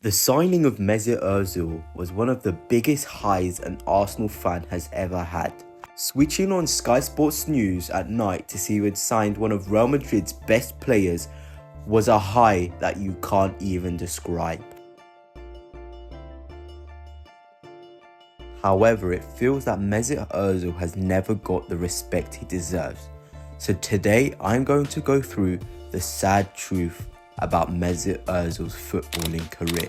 The signing of Mesut Ozil was one of the biggest highs an Arsenal fan has ever had. Switching on Sky Sports News at night to see who had signed one of Real Madrid's best players was a high that you can't even describe. However, it feels that Mesut Ozil has never got the respect he deserves. So today I'm going to go through the sad truth about Mesut Ozil's footballing career.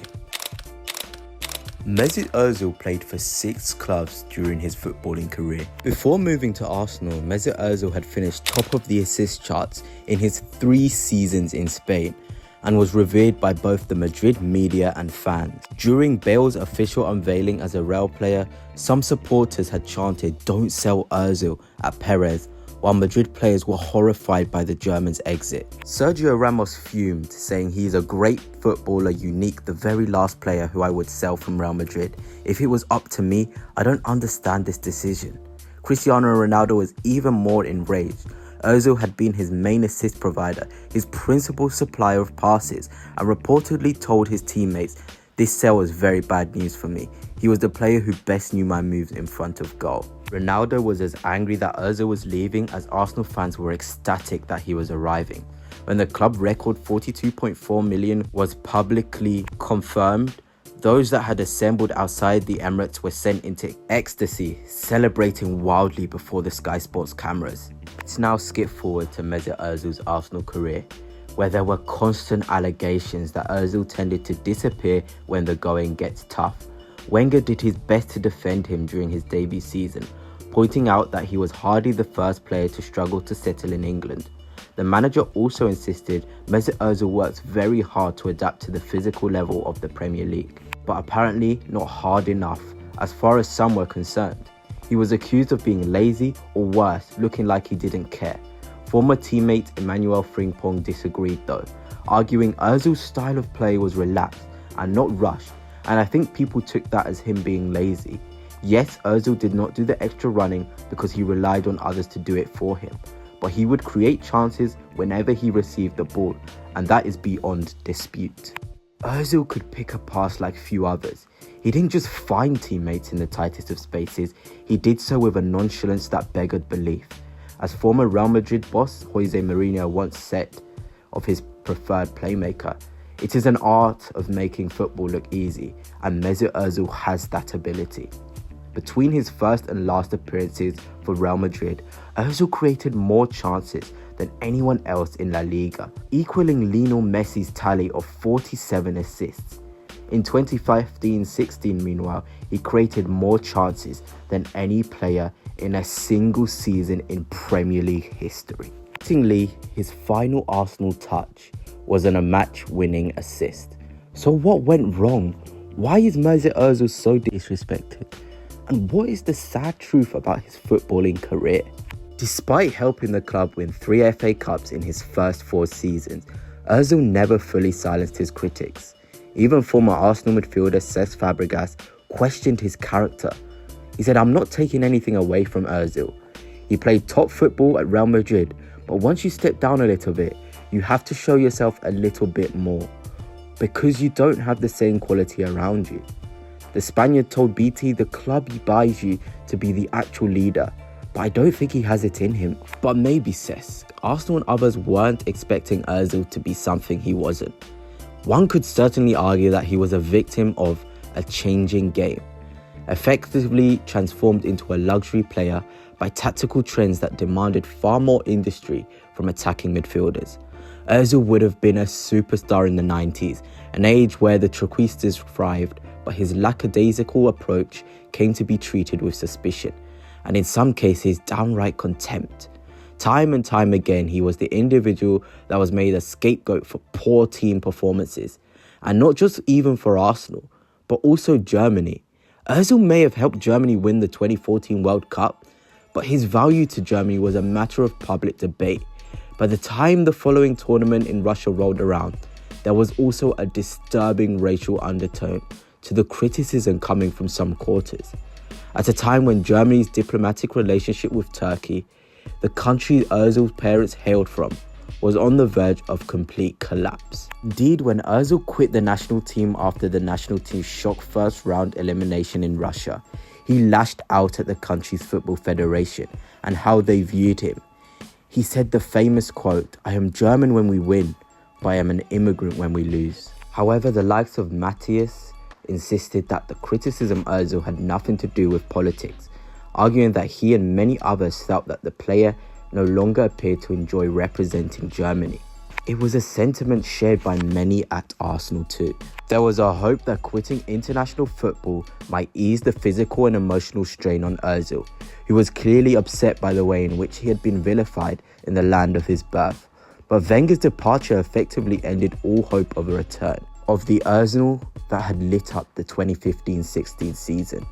Mesut Ozil played for 6 clubs during his footballing career. Before moving to Arsenal, Mesut Ozil had finished top of the assist charts in his 3 seasons in Spain and was revered by both the Madrid media and fans. During Bale's official unveiling as a Real player, some supporters had chanted "Don't sell Ozil" at Perez, while Madrid players were horrified by the German's exit. Sergio Ramos fumed, saying he is a great footballer, unique, the very last player who I would sell from Real Madrid. If it was up to me, I don't understand this decision. Cristiano Ronaldo was even more enraged. Ozil had been his main assist provider, his principal supplier of passes, and reportedly told his teammates, "This sale was very bad news for me. He was the player who best knew my moves in front of goal." Ronaldo was as angry that Ozil was leaving as Arsenal fans were ecstatic that he was arriving. When the club record 42.4 million was publicly confirmed, those that had assembled outside the Emirates were sent into ecstasy, celebrating wildly before the Sky Sports cameras. Let's now skip forward to Mesut Ozil's Arsenal career, where there were constant allegations that Ozil tended to disappear when the going gets tough. Wenger did his best to defend him during his debut season, pointing out that he was hardly the first player to struggle to settle in England. The manager also insisted Mesut Ozil worked very hard to adapt to the physical level of the Premier League, but apparently not hard enough as far as some were concerned. He was accused of being lazy or worse, looking like he didn't care. Former teammate Emmanuel Frimpong disagreed though, arguing Ozil's style of play was relaxed and not rushed, and I think people took that as him being lazy. Yes, Ozil did not do the extra running because he relied on others to do it for him, but he would create chances whenever he received the ball, and that is beyond dispute. Ozil could pick a pass like few others. He didn't just find teammates in the tightest of spaces, he did so with a nonchalance that beggared belief. As former Real Madrid boss Jose Mourinho once said of his preferred playmaker, "It is an art of making football look easy, and Mesut Ozil has that ability." Between his first and last appearances for Real Madrid, Ozil created more chances than anyone else in La Liga, equaling Lionel Messi's tally of 47 assists. In 2015-16, meanwhile, he created more chances than any player in a single season in Premier League history. Interestingly, his final Arsenal touch was on a match-winning assist. So what went wrong? Why is Mesut Ozil so disrespected? And what is the sad truth about his footballing career? Despite helping the club win 3 FA Cups in his first 4 seasons, Ozil never fully silenced his critics. Even former Arsenal midfielder Cesc Fabregas questioned his character. He said, "I'm not taking anything away from Ozil. He played top football at Real Madrid, but once you step down a little bit, you have to show yourself a little bit more, because you don't have the same quality around you." The Spaniard told BT the club buys you to be the actual leader, but I don't think he has it in him. But maybe Cesc. Arsenal and others weren't expecting Ozil to be something he wasn't. One could certainly argue that he was a victim of a changing game, effectively transformed into a luxury player by tactical trends that demanded far more industry from attacking midfielders. Ozil would have been a superstar in the 90s, an age where the Trequistas thrived, but his lackadaisical approach came to be treated with suspicion, and in some cases downright contempt. Time and time again, he was the individual that was made a scapegoat for poor team performances, and not just even for Arsenal, but also Germany. Ozil may have helped Germany win the 2014 World Cup, but his value to Germany was a matter of public debate. By the time the following tournament in Russia rolled around, there was also a disturbing racial undertone to the criticism coming from some quarters. At a time when Germany's diplomatic relationship with Turkey, the country Ozil's parents hailed from, was on the verge of complete collapse. Indeed, when Ozil quit the national team after the national team's shock first round elimination in Russia, he lashed out at the country's football federation and how they viewed him. He said the famous quote, "I am German when we win, but I am an immigrant when we lose." However, the likes of Matthias insisted that the criticism Ozil had nothing to do with politics, arguing that he and many others felt that the player no longer appeared to enjoy representing Germany. It was a sentiment shared by many at Arsenal too. There was a hope that quitting international football might ease the physical and emotional strain on Ozil, who was clearly upset by the way in which he had been vilified in the land of his birth. But Wenger's departure effectively ended all hope of a return of the Arsenal that had lit up the 2015-16 season.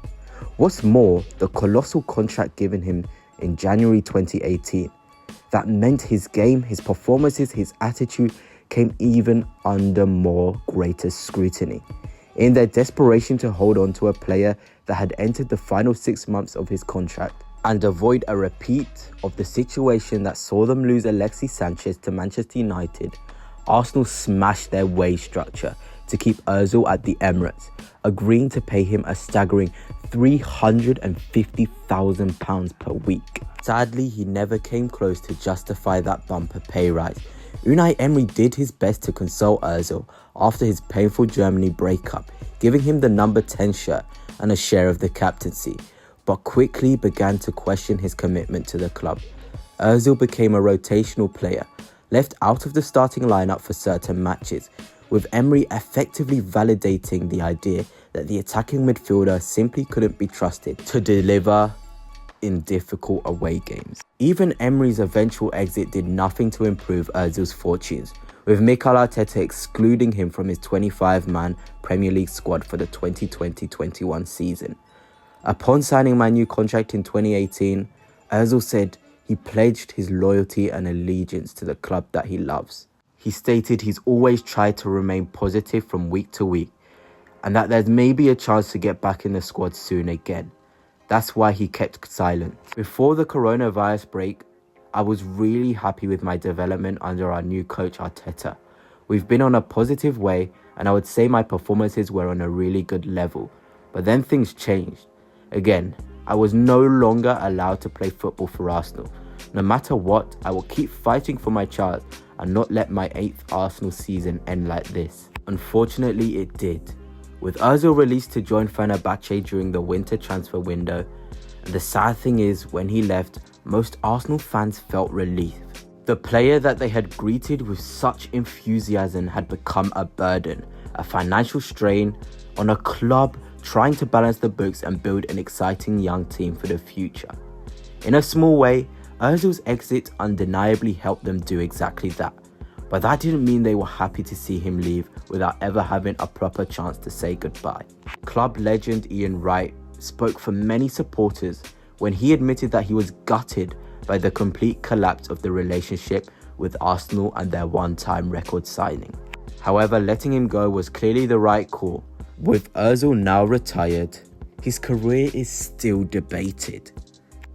What's more, the colossal contract given him in January 2018, that meant his game, his performances, his attitude came even under more greater scrutiny. In their desperation to hold on to a player that had entered the final 6 months of his contract and avoid a repeat of the situation that saw them lose Alexis Sanchez to Manchester United, Arsenal smashed their wage structure to keep Ozil at the Emirates, agreeing to pay him a staggering £350,000 per week. Sadly, he never came close to justify that bumper pay rise. Unai Emery did his best to console Ozil after his painful Germany breakup, giving him the number 10 shirt and a share of the captaincy, but quickly began to question his commitment to the club. Ozil became a rotational player, left out of the starting lineup for certain matches, with Emery effectively validating the idea that the attacking midfielder simply couldn't be trusted to deliver in difficult away games. Even Emery's eventual exit did nothing to improve Ozil's fortunes, with Mikel Arteta excluding him from his 25-man Premier League squad for the 2020-21 season. Upon signing my new contract in 2018, Ozil said he pledged his loyalty and allegiance to the club that he loves. He stated he's always tried to remain positive from week to week, and that there's maybe a chance to get back in the squad soon again. That's why he kept silent. Before the coronavirus break, I was really happy with my development under our new coach Arteta. We've been on a positive way, and I would say my performances were on a really good level. But then things changed. Again, I was no longer allowed to play football for Arsenal. No matter what, I will keep fighting for my chance and not let my 8th Arsenal season end like this. Unfortunately, it did, with Ozil released to join Fenerbahce during the winter transfer window. And the sad thing is, when he left, most Arsenal fans felt relief. The player that they had greeted with such enthusiasm had become a burden, a financial strain on a club trying to balance the books and build an exciting young team for the future. In a small way, Ozil's exit undeniably helped them do exactly that, but that didn't mean they were happy to see him leave without ever having a proper chance to say goodbye. Club legend Ian Wright spoke for many supporters when he admitted that he was gutted by the complete collapse of the relationship with Arsenal and their one-time record signing. However, letting him go was clearly the right call. With Ozil now retired, his career is still debated,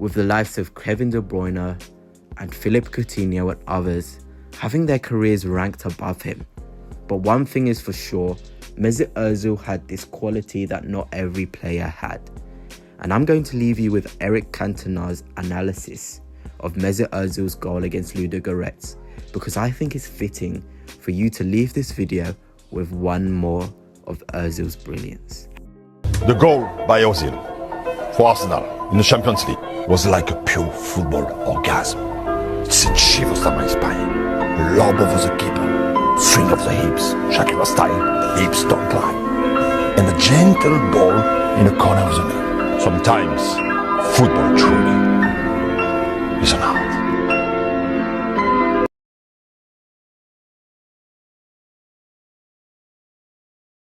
with the likes of Kevin De Bruyne and Philippe Coutinho and others having their careers ranked above him. But one thing is for sure, Mesut Ozil had this quality that not every player had. And I'm going to leave you with Eric Cantona's analysis of Mesut Ozil's goal against Ludogorets, because I think it's fitting for you to leave this video with one more of Ozil's brilliance. The goal by Ozil for Arsenal in the Champions League was like a pure football orgasm. It sent shivers down my spine. Lob over the keeper, swing of the hips, Shakira style, the hips don't lie. And a gentle ball in the corner of the net. Sometimes football truly is an art.